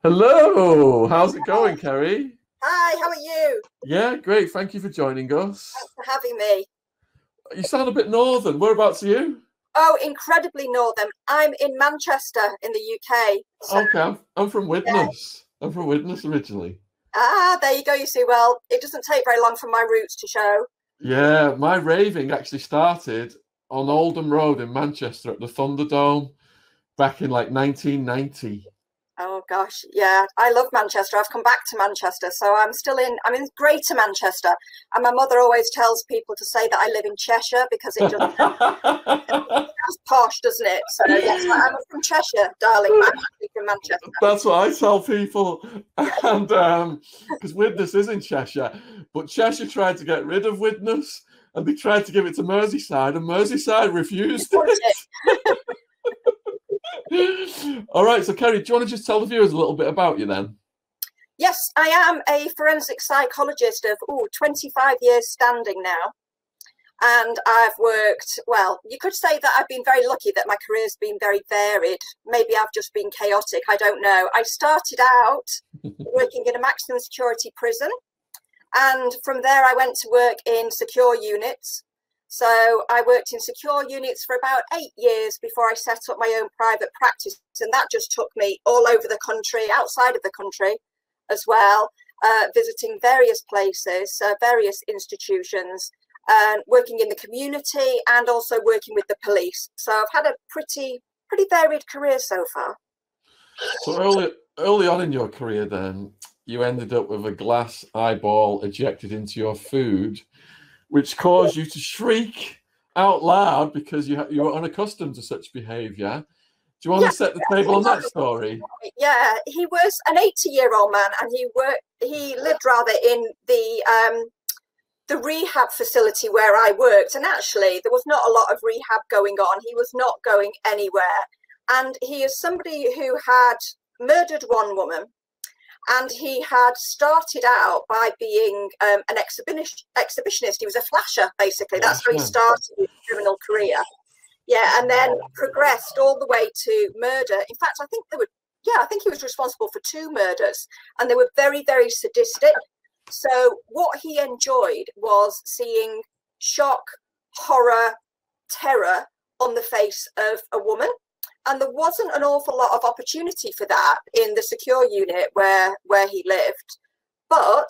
Hello, how's it going, Kerry? Hi, how are you? Yeah, great. Thank you for joining us. Thanks for having me. You sound a bit northern. Whereabouts are you? Oh, incredibly northern. I'm in Manchester in the UK. So, Okay, I'm from yeah. Widnes. I'm from Widnes originally. There you go. You see, well, it doesn't take very long for my roots to show. Yeah, my raving actually started on Oldham Road in Manchester at the Thunderdome back in like 1990. Oh gosh, yeah. I love Manchester. I've come back to Manchester, so I'm in Greater Manchester. And my mother always tells people to say that I live in Cheshire because it just sounds posh, doesn't it? So yes, I'm from Cheshire, darling. I'm actually from Manchester. That's what I tell people. Yeah. And because Widnes is in Cheshire, but Cheshire tried to get rid of Widnes and they tried to give it to Merseyside, and Merseyside refused it. All right, so Kerry, do you want to just tell the viewers a little bit about you then? Yes, I am a forensic psychologist of 25 years standing now. And I've worked, well, you could say that I've been very lucky that my career's been very varied. Maybe I've just been chaotic, I don't know. I started out working in a maximum security prison. And from there, I went to work in secure units. So I worked in secure units for about 8 years before I set up my own private practice. And that just took me all over the country, outside of the country as well, visiting various places, various institutions, and working in the community and also working with the police. So I've had a pretty varied career so far. So early on in your career, then you ended up with a glass eyeball ejected into your food, which caused you to shriek out loud because you were unaccustomed to such behaviour. Do you want to set the table on that story? Yeah, he was an 80-year-old man, and he lived rather in the rehab facility where I worked. And actually, there was not a lot of rehab going on. He was not going anywhere. And he is somebody who had murdered one woman. And he had started out by being an exhibitionist. He was a flasher, basically. That's how he started his criminal career. Yeah, and then progressed all the way to murder. In fact, I think he was responsible for 2 murders, and they were very, very sadistic. So what he enjoyed was seeing shock, horror, terror on the face of a woman. And there wasn't an awful lot of opportunity for that in the secure unit where he lived. But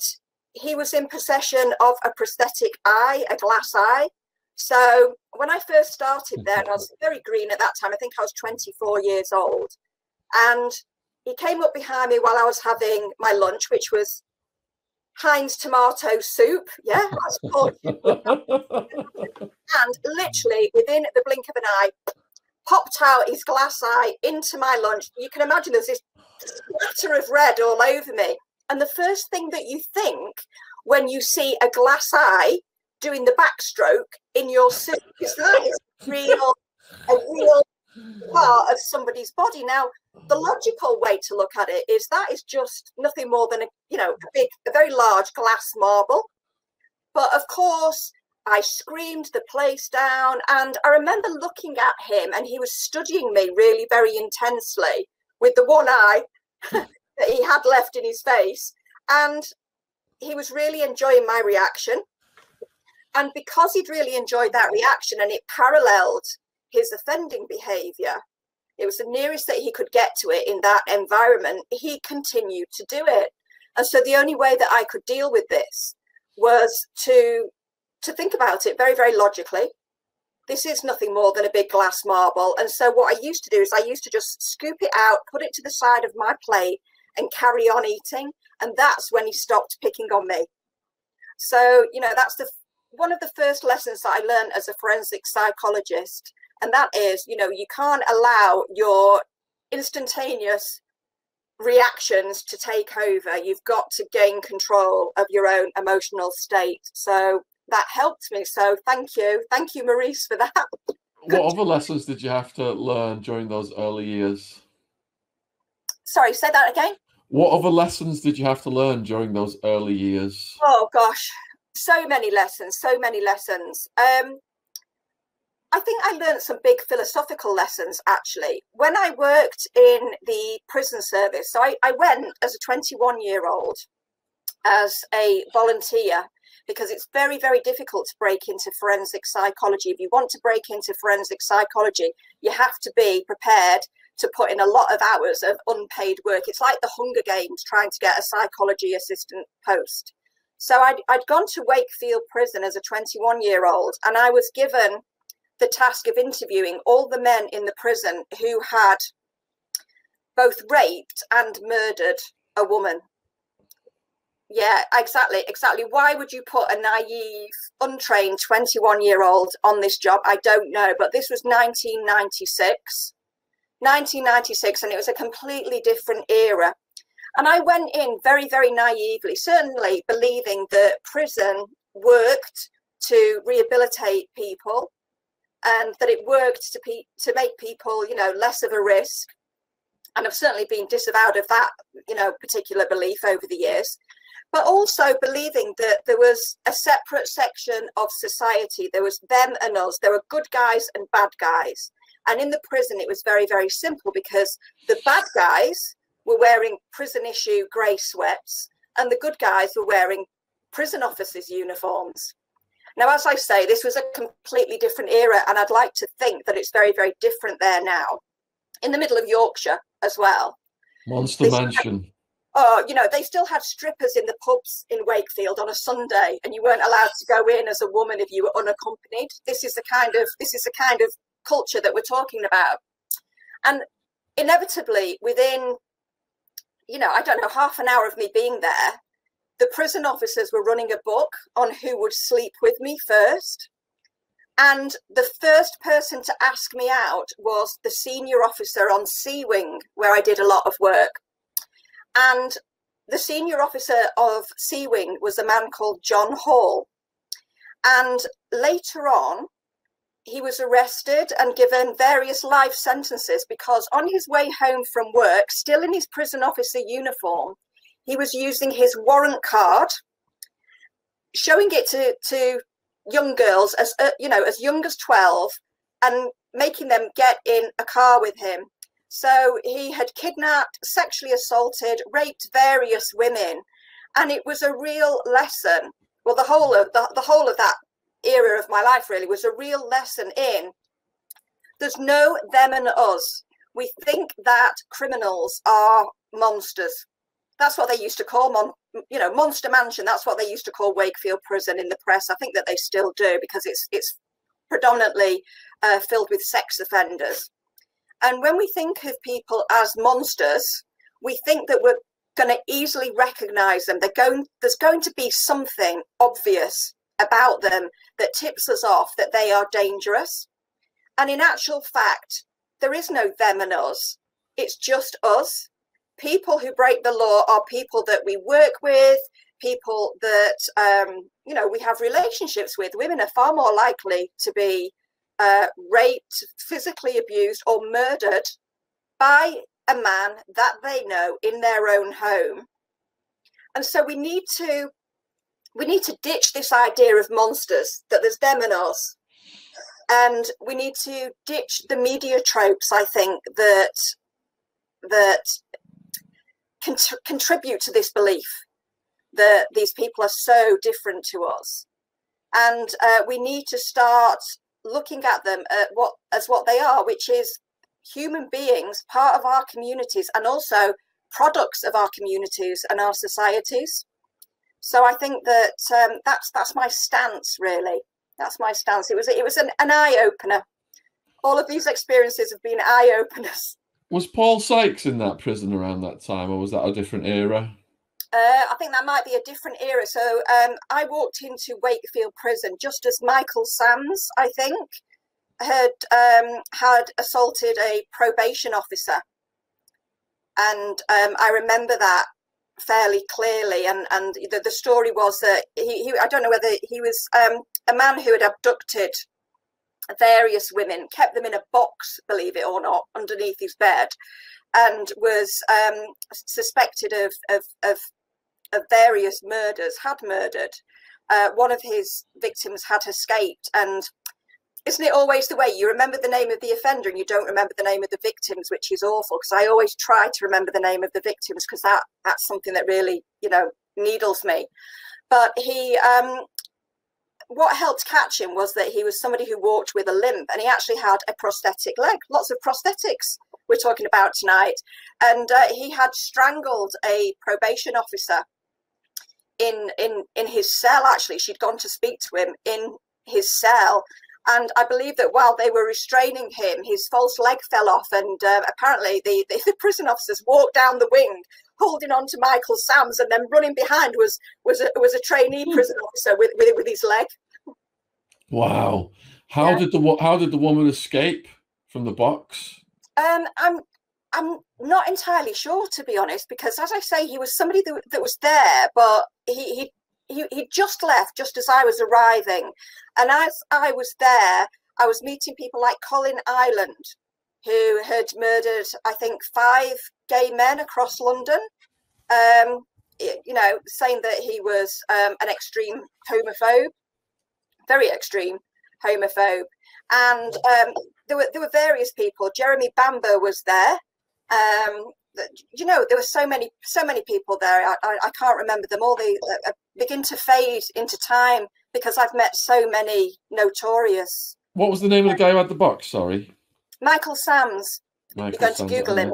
he was in possession of a prosthetic eye, a glass eye. So when I first started there, and I was very green at that time, I think I was 24 years old. And he came up behind me while I was having my lunch, which was Heinz tomato soup. Yeah, that's called. And literally within the blink of an eye, popped out his glass eye into my lunch. You can imagine there's this splatter of red all over me. And the first thing that you think when you see a glass eye doing the backstroke in your soup is that is a real part of somebody's body. Now, the logical way to look at it is that is just nothing more than a very large glass marble. But of course, I screamed the place down, and I remember looking at him, and he was studying me really very intensely with the one eye that he had left in his face, and he was really enjoying my reaction. And because he'd really enjoyed that reaction and it paralleled his offending behaviour, it was the nearest that he could get to it in that environment, he continued to do it. And so the only way that I could deal with this was to think about it very, very logically. This is nothing more than a big glass marble. And so what I used to do is I used to just scoop it out, put it to the side of my plate and carry on eating. And that's when he stopped picking on me. So, that's one of the first lessons that I learned as a forensic psychologist. And that is, you can't allow your instantaneous reactions to take over. You've got to gain control of your own emotional state. So that helped me. So thank you, Maurice, for that. What other lessons did you have to learn during those early years? Sorry, say that again. What other lessons did you have to learn during those early years? Oh gosh, so many lessons. I think I learned some big philosophical lessons, actually. When I worked in the prison service, so I went as a 21-year-old as a volunteer, because it's very, very difficult to break into forensic psychology. If you want to break into forensic psychology, you have to be prepared to put in a lot of hours of unpaid work. It's like the Hunger Games trying to get a psychology assistant post. So I'd gone to Wakefield Prison as a 21-year-old, and I was given the task of interviewing all the men in the prison who had both raped and murdered a woman. Yeah, exactly. Why would you put a naive, untrained 21-year-old on this job? I don't know, but this was 1996, and it was a completely different era. And I went in very, very naively, certainly believing that prison worked to rehabilitate people, and that it worked to make people, you know, less of a risk. And I've certainly been disavowed of that, you know, particular belief over the years. But also believing that there was a separate section of society. There was them and us. There were good guys and bad guys. And in the prison, it was very, very simple, because the bad guys were wearing prison issue grey sweats, and the good guys were wearing prison officers' uniforms. Now, as I say, this was a completely different era, and I'd like to think that it's very, very different there now. In the middle of Yorkshire as well. Monster Mansion. Oh, you know, they still had strippers in the pubs in Wakefield on a Sunday, and you weren't allowed to go in as a woman if you were unaccompanied. This is the kind of culture that we're talking about. And inevitably, within, you know, I don't know, half an hour of me being there, the prison officers were running a book on who would sleep with me first. And the first person to ask me out was the senior officer on C Wing, where I did a lot of work. And the senior officer of C Wing was a man called John Hall. And later on, he was arrested and given various life sentences, because on his way home from work, still in his prison officer uniform, he was using his warrant card, showing it to young girls as you know, as young as 12, and making them get in a car with him. So he had kidnapped, sexually assaulted, raped various women, and it was a real lesson. Well, the whole of that era of my life really was a real lesson in there's no them and us. We think that criminals are monsters. That's what they used to call Monster Mansion. That's what they used to call Wakefield Prison in the press. I think that they still do, because it's predominantly filled with sex offenders. And when we think of people as monsters, we think that we're going to easily recognize them. There's going to be something obvious about them that tips us off that they are dangerous. And in actual fact, there is no them and us. It's just us. People who break the law are people that we work with, people that, we have relationships with. Women are far more likely to be raped, physically abused, or murdered by a man that they know in their own home. And so we need to ditch this idea of monsters, that there's them and us. And we need to ditch the media tropes, I think, that contribute to this belief that these people are so different to us. And we need to start looking at them as what they are, which is human beings, part of our communities, and also products of our communities and our societies. So I think that that's my stance, really. That's my stance. It was an eye-opener. All of these experiences have been eye-openers. Was Paul Sykes in that prison around that time, or was that a different era? I think that might be a different era. So I walked into Wakefield Prison just as Michael Sands, I think, had assaulted a probation officer. And I remember that fairly clearly. And the story was that he I don't know whether he was a man who had abducted various women, kept them in a box, believe it or not, underneath his bed, and was suspected of various murders, had murdered. One of his victims had escaped, and isn't it always the way you remember the name of the offender and you don't remember the name of the victims, which is awful, because I always try to remember the name of the victims, because that's something that really, you know, needles me. But he, what helped catch him was that he was somebody who walked with a limp, and he actually had a prosthetic leg. Lots of prosthetics we're talking about tonight. And he had strangled a probation officer in his cell. Actually, she'd gone to speak to him in his cell, and I believe that while they were restraining him, his false leg fell off, and apparently the prison officers walked down the wing holding on to Michael Sams, and then running behind was a trainee prison officer with his leg. Wow. How did the woman escape from the box? I'm not entirely sure, to be honest, because, as I say, he was somebody that was there, but he just left just as I was arriving. And as I was there, I was meeting people like Colin Ireland, who had murdered, I think, 5 gay men across London, you know, saying that he was an extreme homophobe, very extreme homophobe. And there were various people. Jeremy Bamber was there. You know, there were so many people there. I can't remember them all. They begin to fade into time because I've met so many notorious. What was the name of the guy who had the box? Sorry. Michael Sams. You're going to Google him.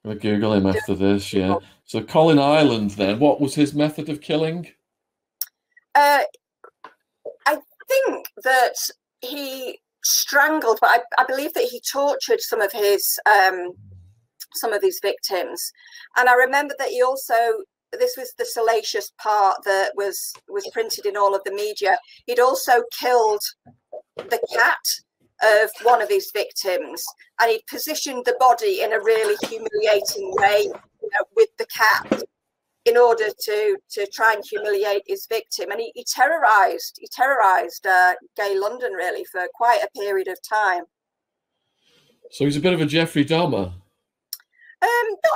I'm going to Google him after this, yeah. So Colin Ireland then, what was his method of killing? I think that he strangled, but I believe that he tortured some of his victims. And I remember that he also, this was the salacious part that was printed in all of the media, he'd also killed the cat of one of his victims, and he'd positioned the body in a really humiliating way, you know, with the cat, in order to try and humiliate his victim. And he terrorized gay London really for quite a period of time. So he's a bit of a Jeffrey Dahmer.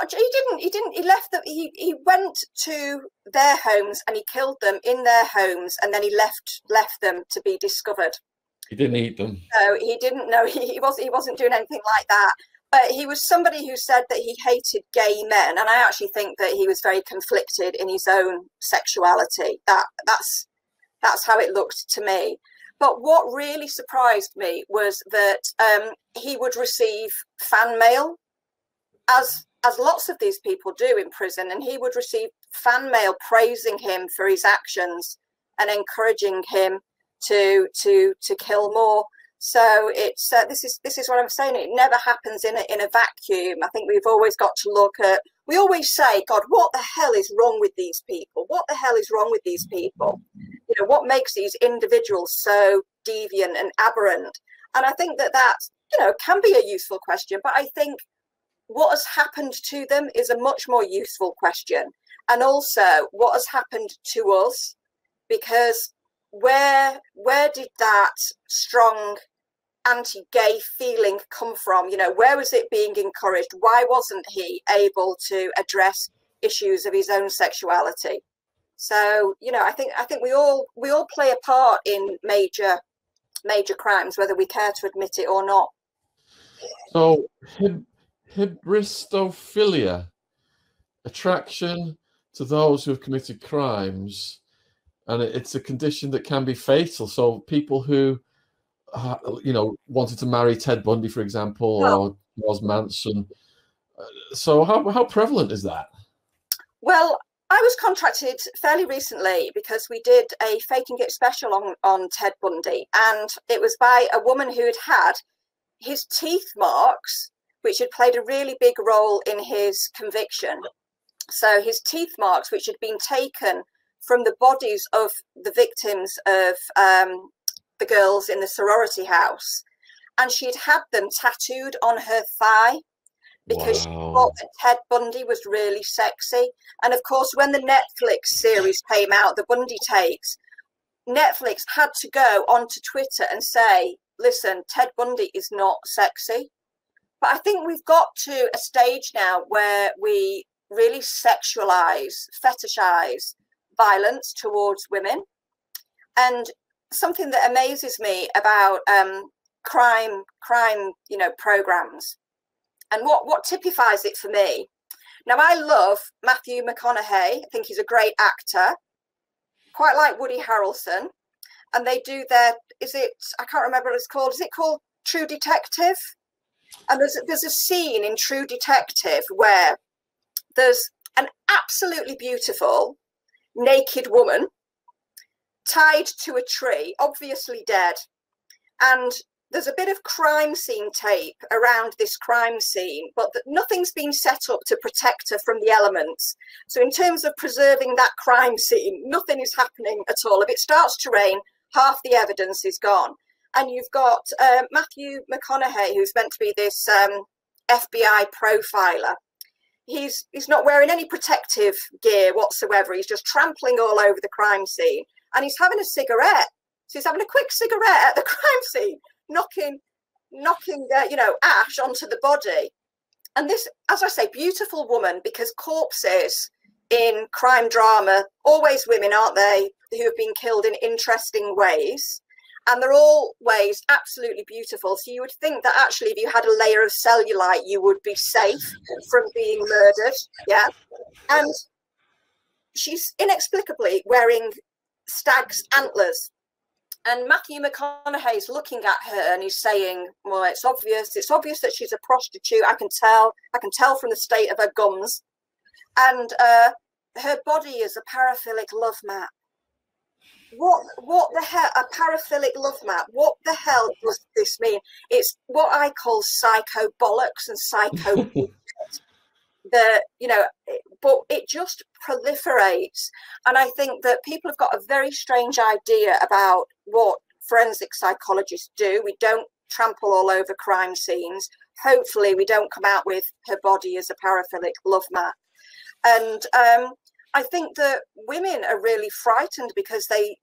He didn't. He left them. He went to their homes and he killed them in their homes, and then he left them to be discovered. He didn't eat them. So he didn't know. He wasn't doing anything like that. But he was somebody who said that he hated gay men, and I actually think that he was very conflicted in his own sexuality. That's how it looked to me. But what really surprised me was that he would receive fan mail, as lots of these people do in prison, and he would receive fan mail praising him for his actions and encouraging him to kill more. So it's this is what I'm saying. It never happens in a vacuum. I think we've always got to look at. We always say, God, what the hell is wrong with these people? What the hell is wrong with these people? You know, what makes these individuals so deviant and aberrant? And I think that you know, can be a useful question. But I think what has happened to them is a much more useful question, and also what has happened to us, because where did that strong anti-gay feeling come from? You know, where was it being encouraged? Why wasn't he able to address issues of his own sexuality? So, you know, I think we all play a part in major crimes, whether we care to admit it or not. So hybristophilia, attraction to those who have committed crimes, and it's a condition that can be fatal. So people who, you know, wanted to marry Ted Bundy, for example, or Charles Manson. So how prevalent is that? Well, I was contracted fairly recently because we did a Faking It special on Ted Bundy, and it was by a woman who had his teeth marks, which had played a really big role in his conviction. So his teeth marks, which had been taken from the bodies of the victims of the girls in the sorority house, and she'd had them tattooed on her thigh because she thought that Ted Bundy was really sexy. And of course, when the Netflix series came out, The Bundy Tapes, Netflix had to go onto Twitter and say, listen, Ted Bundy is not sexy. But I think we've got to a stage now where we really sexualize, fetishize violence towards women. And something that amazes me about crime, programs. And what typifies it for me? Now, I love Matthew McConaughey. I think he's a great actor. Quite like Woody Harrelson. And they do I can't remember what it's called. Is it called True Detective? And there's a scene in True Detective where there's an absolutely beautiful naked woman tied to a tree, obviously dead. And there's a bit of crime scene tape around this crime scene, but nothing's been set up to protect her from the elements. So in terms of preserving that crime scene, nothing is happening at all. If it starts to rain, half the evidence is gone. And you've got Matthew McConaughey, who's meant to be this FBI profiler. He's not wearing any protective gear whatsoever. He's just trampling all over the crime scene. And he's having a cigarette. So he's having a quick cigarette at the crime scene, knocking ash onto the body. And this, as I say, beautiful woman, because corpses in crime drama, always women, aren't they, who have been killed in interesting ways. And they're always absolutely beautiful. So you would think that actually if you had a layer of cellulite, you would be safe from being murdered. Yeah. And she's inexplicably wearing stag's antlers. And Matthew McConaughey's looking at her and he's saying, well, it's obvious that she's a prostitute. I can tell from the state of her gums. And her body is a paraphilic love map. What the hell, a paraphilic love map? What the hell does this mean? It's what I call psycho bollocks and psycho but it just proliferates. And I think that people have got a very strange idea about what forensic psychologists do. We don't trample all over crime scenes. Hopefully we don't come out with her body as a paraphilic love map. And I think that women are really frightened because they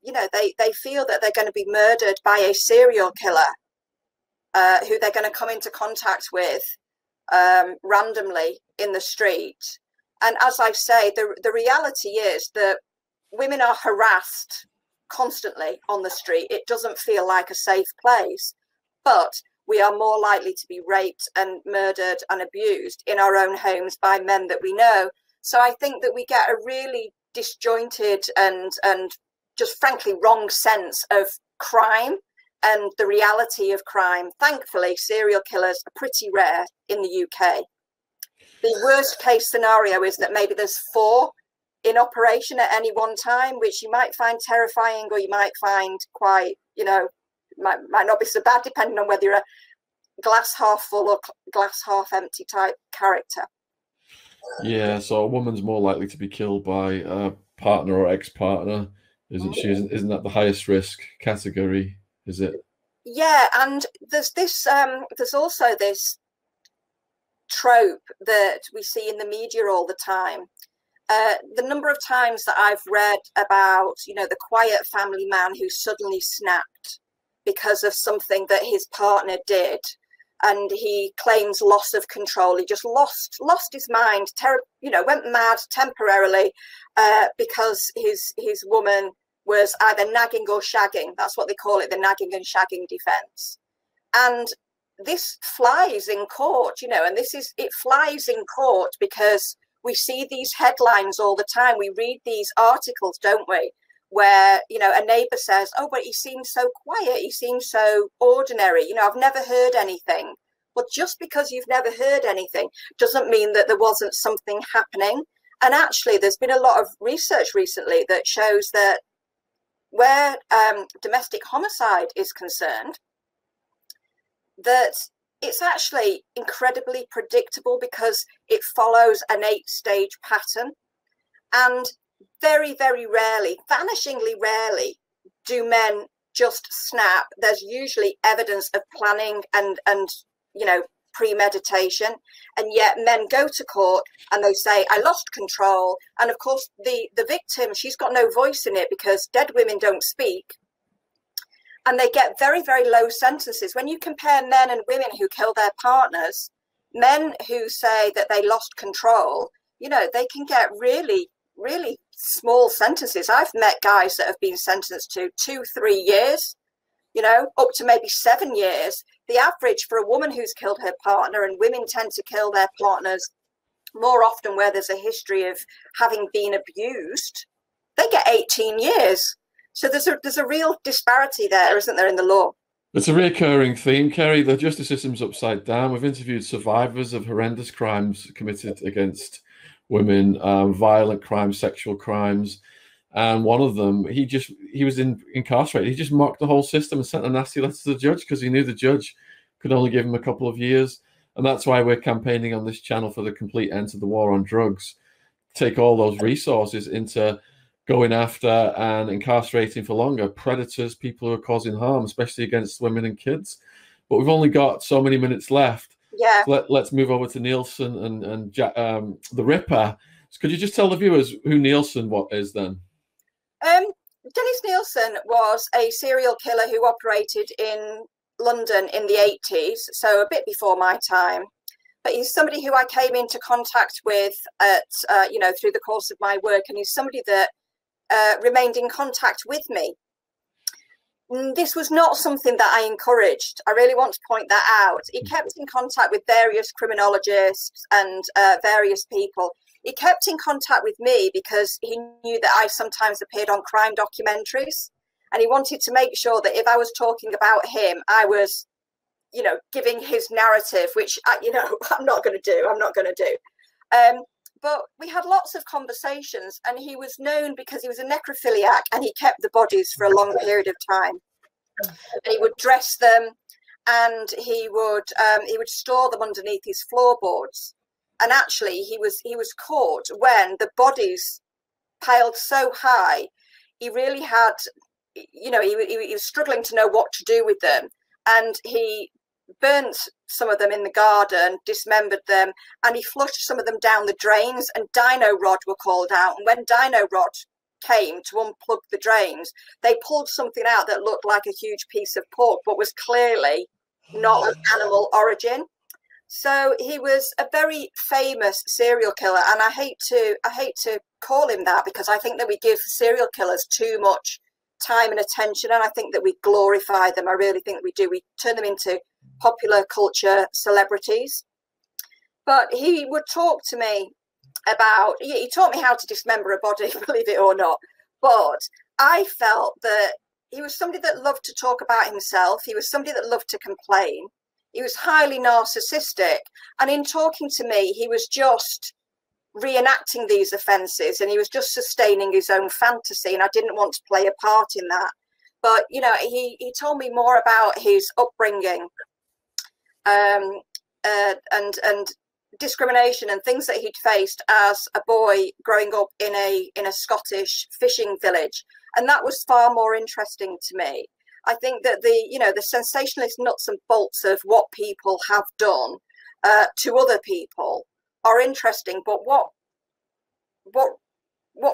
feel that they're going to be murdered by a serial killer who they're going to come into contact with randomly in the street. And as I say, the reality is that women are harassed constantly on the street. It doesn't feel like a safe place, but we are more likely to be raped and murdered and abused in our own homes by men that we know. So I think that we get a really disjointed and just frankly wrong sense of crime and the reality of crime. Thankfully, serial killers are pretty rare in the UK. The worst case scenario is that maybe there's 4 in operation at any one time, which you might find terrifying, or you might find quite, might not be so bad, depending on whether you're a glass half full or glass half empty type character. Yeah, so a woman's more likely to be killed by a partner or ex-partner, isn't she? Isn't that the highest risk category? Is it? Yeah, and there's also this trope that we see in the media all the time. The number of times that I've read about, the quiet family man who suddenly snapped because of something that his partner did, and he claims loss of control. He just lost his mind, went mad temporarily because his woman was either nagging or shagging. That's what they call it, the nagging and shagging defense. And this flies in court, and it flies in court because we see these headlines all the time. We read these articles, don't we, where, a neighbor says, oh, but he seems so quiet. He seems so ordinary. I've never heard anything. Well, just because you've never heard anything doesn't mean that there wasn't something happening. And actually, there's been a lot of research recently that shows that where domestic homicide is concerned, that it's actually incredibly predictable because it follows an 8-stage pattern. And very, very rarely, vanishingly rarely, do men just snap. There's usually evidence of planning and premeditation. And yet men go to court and they say, I lost control. And of course, the victim, she's got no voice in it because dead women don't speak. And they get very, very low sentences. When you compare men and women who kill their partners, men who say that they lost control, they can get really, really small sentences. I've met guys that have been sentenced to 2-3 years, you know, up to maybe 7 years. The average for a woman who's killed her partner, and women tend to kill their partners more often where there's a history of having been abused, they get 18 years. So there's a real disparity there, isn't there, in the law? It's a recurring theme, Kerry. The justice system's upside down. We've interviewed survivors of horrendous crimes committed against women, violent crimes, sexual crimes. And one of them, he was incarcerated. He just mocked the whole system and sent a nasty letter to the judge because he knew the judge could only give him a couple of years. And that's why we're campaigning on this channel for the complete end to the war on drugs. Take all those resources into going after and incarcerating for longer predators, people who are causing harm, especially against women and kids. But we've only got so many minutes left. Yeah. So let's move over to Nielsen and the Ripper. So could you just tell the viewers who Nielsen is then? Dennis Nielsen was a serial killer who operated in London in the 80s, so a bit before my time. But he's somebody who I came into contact with through the course of my work, and he's somebody that remained in contact with me. This was not something that I encouraged. I really want to point that out. He kept in contact with various criminologists and various people. He kept in contact with me because he knew that I sometimes appeared on crime documentaries, and he wanted to make sure that if I was talking about him, I was, you know, giving his narrative, which, I'm not going to do. But we had lots of conversations, and he was known because he was a necrophiliac, and he kept the bodies for a long period of time. And he would dress them, and he would store them underneath his floorboards. And actually, he was caught when the bodies piled so high. He really had, he was struggling to know what to do with them, and he burnt some of them in the garden, dismembered them, and he flushed some of them down the drains, and Dino Rod were called out. And when Dino Rod came to unplug the drains, they pulled something out that looked like a huge piece of pork, but was clearly not of animal origin. So he was a very famous serial killer, and I hate to call him that, because I think that we give serial killers too much time and attention, and I think that we glorify them. I really think we do. We turn them into popular culture celebrities. But he would talk to me about, he taught me how to dismember a body, believe it or not. But I felt that he was somebody that loved to talk about himself. He was somebody that loved to complain. He was highly narcissistic. And in talking to me, he was just reenacting these offences, and he was just sustaining his own fantasy. And I didn't want to play a part in that. But, you know, he told me more about his upbringing and discrimination and things that he'd faced as a boy growing up in a Scottish fishing village. And that was far more interesting to me. I think that the sensationalist nuts and bolts of what people have done to other people are interesting. But what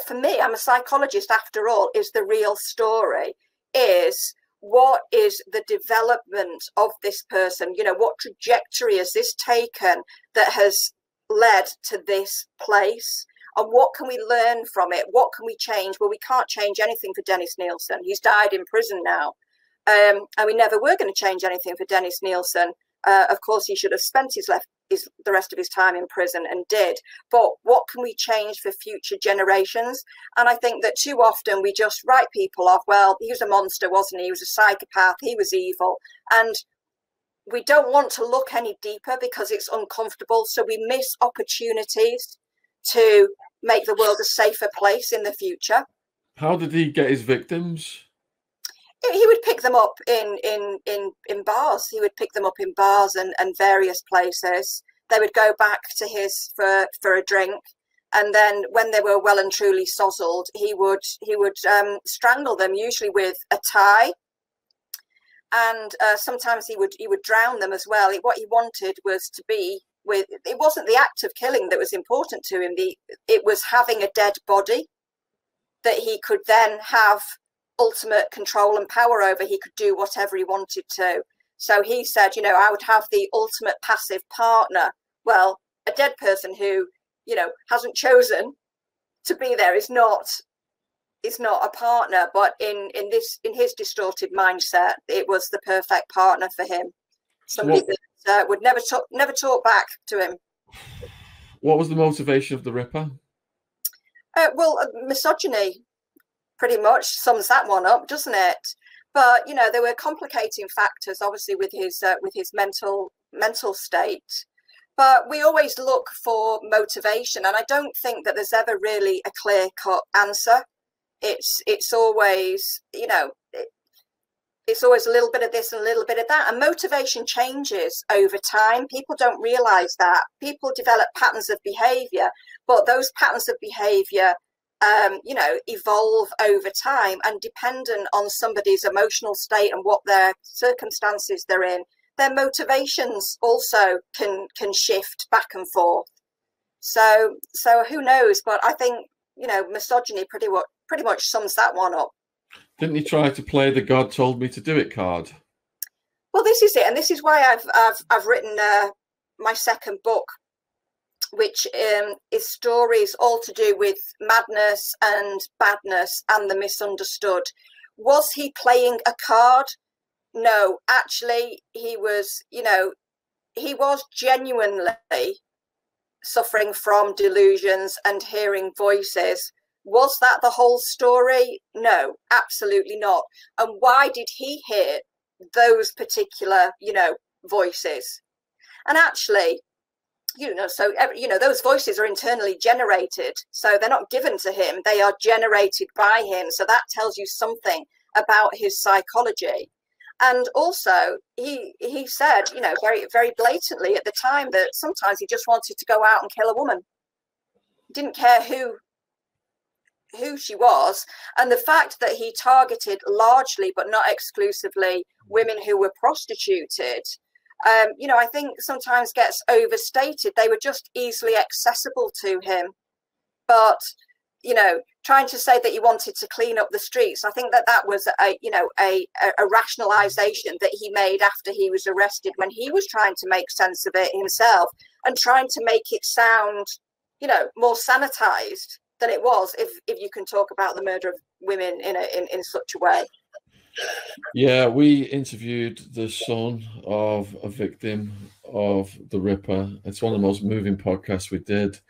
for me, I'm a psychologist after all, is the real story, is what is the development of this person? You know, what trajectory has this taken that has led to this place? And what can we learn from it? What can we change? Well, we can't change anything for Dennis Nielsen. He's died in prison now. And we never were going to change anything for Dennis Nielsen. Of course, he should have spent the rest of his time in prison, and did. But what can we change for future generations? And I think that too often we just write people off. Well, he was a monster, wasn't he? He was a psychopath. He was evil. And we don't want to look any deeper because it's uncomfortable. So we miss opportunities to make the world a safer place in the future. How did he get his victims? He would pick them up in bars. He would pick them up in bars and various places. They would go back to his for a drink, and then when they were well and truly sozzled, he would strangle them, usually with a tie, and sometimes he would drown them as well. What he wanted was to be with. It wasn't the act of killing that was important to him. It was having a dead body that he could then have ultimate control and power over. He could do whatever he wanted to. So he said, you know, I would have the ultimate passive partner. Well, a dead person who, you know, hasn't chosen to be there is not is not a partner, but in his distorted mindset, it was the perfect partner for him. Somebody that would never talk back to him. What was the motivation of the Ripper? Well, misogyny pretty much sums that one up, doesn't it? But you know, there were complicating factors, obviously, with his mental state. But we always look for motivation, and I don't think that there's ever really a clear-cut answer. It's always, you know, it's always a little bit of this and a little bit of that, and motivation changes over time. People don't realize that. People develop patterns of behavior, but those patterns of behavior, you know, evolve over time, and dependent on somebody's emotional state and what their circumstances they're in, their motivations also can shift back and forth. So who knows? But I think, you know, misogyny pretty much sums that one up. Didn't he try to play the "God told me to do it" card? Well, this is it, and this is why I've written my second book, which is stories all to do with madness and badness and the misunderstood. Was he playing a card? No, actually, he was, you know, he was genuinely suffering from delusions and hearing voices. Was that the whole story? No, absolutely not. And why did he hear those particular, you know, voices? And actually, you know, so, you know, those voices are internally generated. So they're not given to him. They are generated by him. So that tells you something about his psychology. And also, he said, you know, very, very blatantly at the time that sometimes he just wanted to go out and kill a woman. He didn't care who she was. And the fact that he targeted largely, but not exclusively, women who were prostituted, you know, I think sometimes gets overstated. They were just easily accessible to him. But, you know, trying to say that he wanted to clean up the streets, I think that was a, you know, a rationalization that he made after he was arrested, when he was trying to make sense of it himself and trying to make it sound, you know, more sanitized than it was, if you can talk about the murder of women in such a way. Yeah, we interviewed the son of a victim of the Ripper. It's one of the most moving podcasts we did.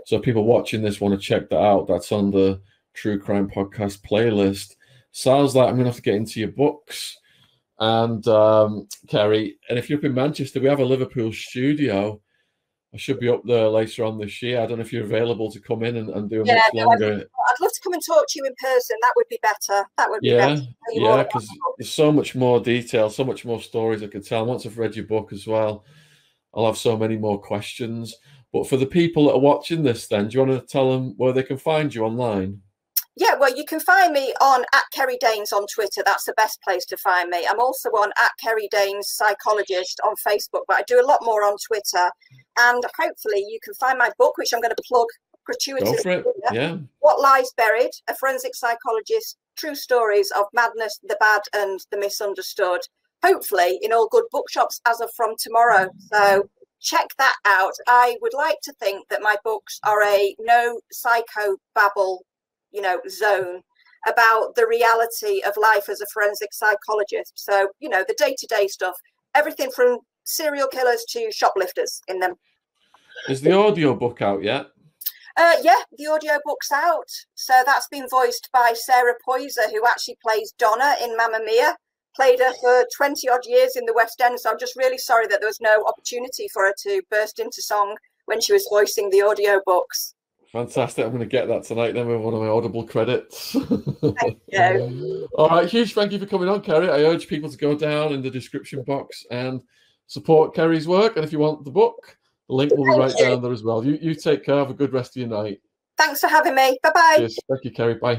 So people watching this want to check that out. That's on the True Crime Podcast playlist. Sounds like I'm going to have to get into your books. And Kerry, and if you're up in Manchester, we have a Liverpool studio. I should be up there later on this year. I don't know if you're available to come in and do a much longer. I'd love to come and talk to you in person. That would be better. That would be better. Yeah, because there's so much more detail, so much more stories I could tell. Once I've read your book as well, I'll have so many more questions. But for the people that are watching this, then, do you want to tell them where they can find you online? Yeah, well, you can find me on @KerryDaynes on Twitter. That's the best place to find me. I'm also on @KerryDaynes Psychologist on Facebook, but I do a lot more on Twitter. And hopefully you can find my book, which I'm going to plug gratuitously. Go for it. Yeah. What Lies Buried, a forensic psychologist, true stories of madness, the bad and the misunderstood. Hopefully in all good bookshops as of from tomorrow. So check that out. I would like to think that my books are a no psychobabble, you know, zone about the reality of life as a forensic psychologist. So, you know, the day-to-day stuff, everything from serial killers to shoplifters in them. Is the audio book out yet? Yeah, the audio book's out. So that's been voiced by Sarah Poyser, who actually plays Donna in Mamma Mia. Played her for 20 odd years in the West End. So I'm just really sorry that there was no opportunity for her to burst into song when she was voicing the audio books. Fantastic. I'm going to get that tonight then with one of my Audible credits. Thank you. All right, huge thank you for coming on, Kerry. I urge people to go down in the description box and support Kerry's work. And if you want the book, the link will be right down there as well. You take care. Have a good rest of your night. Thanks for having me. Bye-bye. Cheers. Thank you, Kerry. Bye.